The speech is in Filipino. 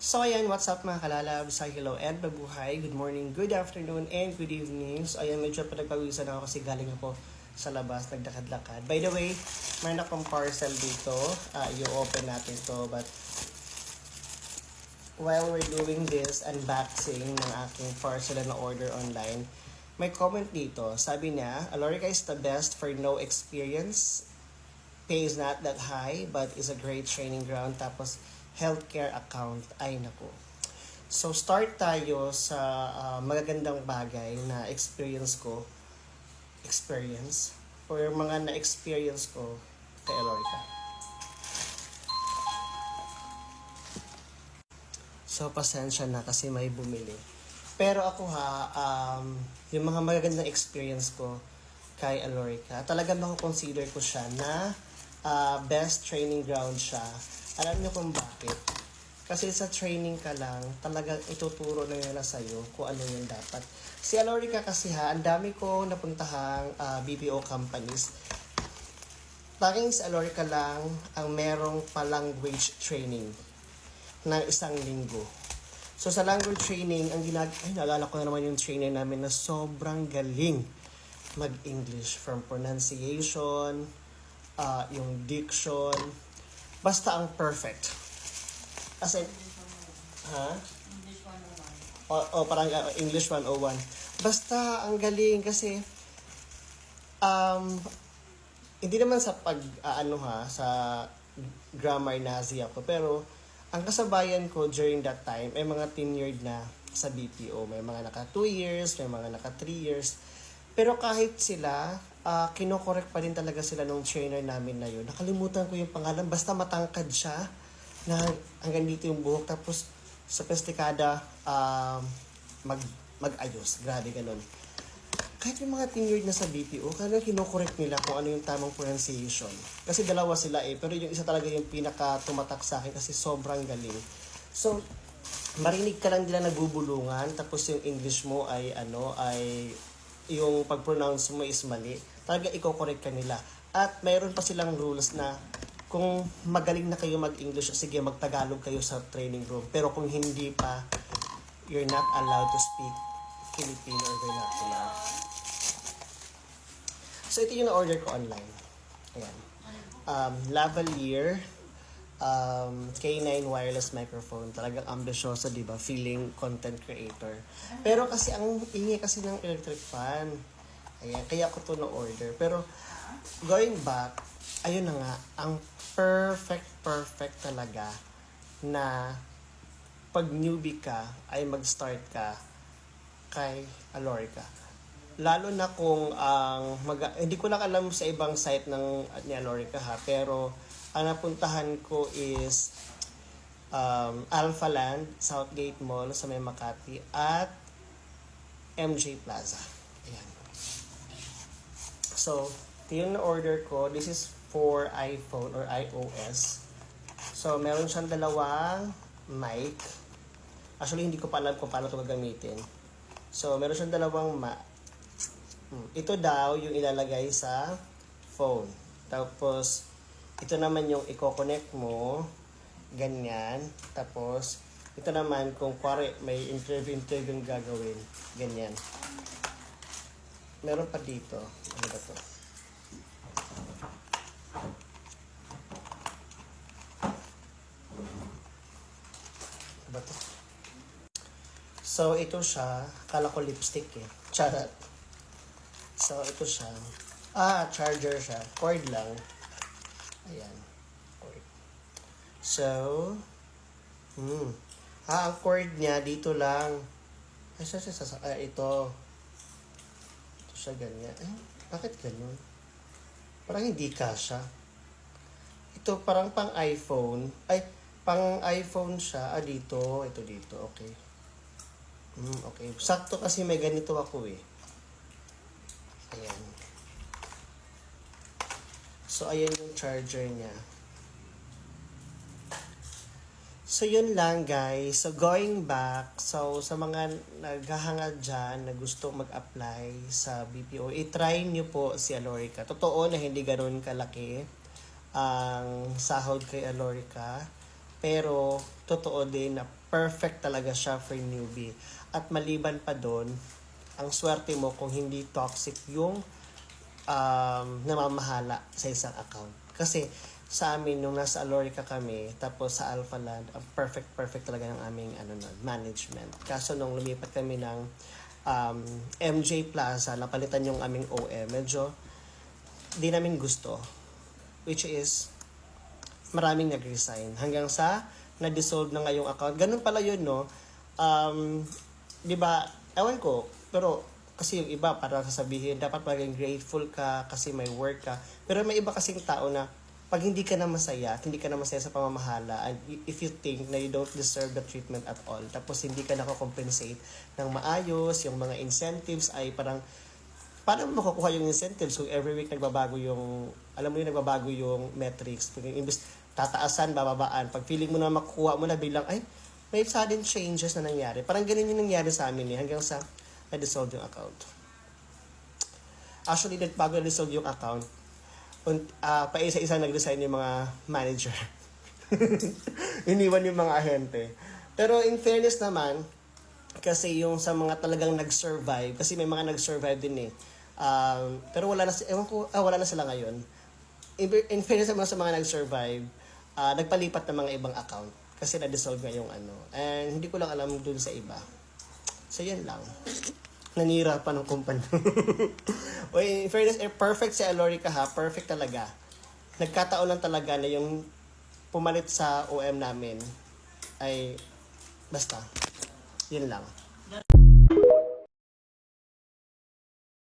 So ayan, what's up mga kalalab? Sa hello and mabuhay. Good morning, good afternoon, and good evening. So ayan, medyo pinagpawisan ako kasi galing ako sa labas, nagdakad-lakad. By the way, mayroon akong parcel dito. I-open natin to. But while we're doing this unboxing ng aking parcel na order online, may comment dito. Sabi niya, Alorica is the best for no experience. Pay is not that high, but is a great training ground. Tapos, healthcare account. Ay, naku. So, start tayo sa magagandang bagay na experience ko. Or mga na-experience ko kay Alorica. So, pasensya na kasi may bumili. Pero ako yung mga magagandang experience ko kay Alorica, talagang mako-consider ko siya na best training ground siya. Alam niyo kung bakit? Kasi sa training ka lang, talagang ituturo na nila sa'yo kung ano yung dapat. Si Alorica kasi ang dami ko napuntahang BPO companies. Tanging si Alorica lang ang merong pa-language training ng isang linggo. So sa language training, naalala ko na naman yung trainer namin na sobrang galing mag-English. From pronunciation, yung diction, basta ang perfect. As in, English 101. Parang English 101. Basta ang galing kasi hindi naman sa sa grammar Nazi ako, pero ang kasabayan ko during that time ay mga tenured na sa BPO. May mga naka 2 years, may mga naka 3 years. Pero kahit sila, kinokorek pa din talaga sila nung trainer namin na yun. Nakalimutan ko yung pangalan. Basta matangkad siya na hanggang dito yung buhok. Tapos sa pestikada, mag-ayos. Grabe ganun. Kahit yung mga tenured na sa BPO, kaya kinokorek nila kung ano yung tamang pronunciation. Kasi dalawa sila pero yung isa talaga yung pinaka tumatak sa akin kasi sobrang galing. So, marinig ka lang nila nagbubulungan, tapos yung English mo ay yung pag-pronounce mo is mali, talaga i-correct ka nila. At mayroon pa silang rules na kung magaling na kayo mag-English, sige, mag-Tagalog kayo sa training room. Pero kung hindi pa, you're not allowed to speak Filipino or vernacular. So, ito yung na-order ko online. Ayan. Lavalier K9 wireless microphone. Talagang ambisyoso, di ba? Feeling content creator. Pero kasi ang ingay kasi ng electric fan. Ayan, kaya ako to na-order. Pero going back, ayun na nga, ang perfect talaga na pag newbie ka ay mag-start ka kay Alorica. Lalo na kung hindi ko lang alam sa ibang site ni Alorica pero ang napuntahan ko is Alpha Land, Southgate Mall sa may Makati at MJ Plaza. Ayan. So, ito yung na-order ko. This is for iPhone or iOS. So, meron siyang dalawang mic. Actually, hindi ko pa alam kung paano ito gagamitin. So, meron siyang dalawang ito daw yung ilalagay sa phone. Tapos, ito naman yung i-connect mo. Ganyan. Tapos, ito naman kung kuwari may interview yung gagawin. Ganyan. Meron pa dito. Ano ba to? Ano ba to? So, ito siya. Akala ko lipstick Charot. So, ito siya. Charger siya. Cord lang. Ayan. Cord. So, ang cord niya dito lang. Ito. Ito siya ganyan. Bakit ganun? Parang hindi kasha. Ito parang pang iPhone. Pang iPhone siya. Dito. Ito dito. Okay. Okay. Sakto kasi may ganito ako Ayan. So, ayan yung charger niya. So, yun lang guys. So, going back. So, sa mga naghahangad dyan na gusto mag-apply sa BPO, i-try nyo po si Alorica. Totoo na hindi ganoon kalaki ang sahod kay Alorica. Pero, totoo din na perfect talaga siya for newbie. At maliban pa doon, ang swerte mo kung hindi toxic yung namamahala sa isang account. Kasi sa amin, nung nasa Alorica kami, tapos sa Alpha Land, ang perfect talaga ng aming management. Kaso nung lumipat kami ng MJ Plaza, napalitan yung aming OM, medyo di namin gusto. Which is, maraming nag-resign. Hanggang sa na-dissolve na nga yung account. Ganun pala yun, no? Di ba, ewan ko, pero kasi yung iba parang sasabihin, dapat maging grateful ka kasi may work ka. Pero may iba kasing tao na pag hindi ka na masaya, at hindi ka na masaya sa pamamahala, and if you think na you don't deserve the treatment at all, tapos hindi ka nakakompensate ng maayos, yung mga incentives ay parang, paano mo makukuha yung incentives kung every week nagbabago yung, alam mo yun, nagbabago yung metrics. Imbis tataasan, bababaan. Pag feeling mo na makukuha mo na bilang, ay, may sudden changes na nangyari. Parang ganun yung nangyari sa amin hanggang sa na-dissolve yung account. Actually, bago na-dissolve yung account, paisa-isa nag-resign yung mga manager. Iniwan yung mga ahente. Pero in fairness naman, kasi yung sa mga talagang nag-survive, kasi may mga nag-survive din eh. Pero wala na, wala na sila ngayon. In fairness naman sa mga nag-survive, nagpalipat ng mga ibang account. Kasi na-dissolve nga yung And hindi ko lang alam dun sa iba. So, yan lang. Nanira pa ng kumpanya. In fairness, perfect si Alorica ha. Perfect talaga. Nagkataon lang talaga na yung pumalit sa OM namin ay basta. Yun lang.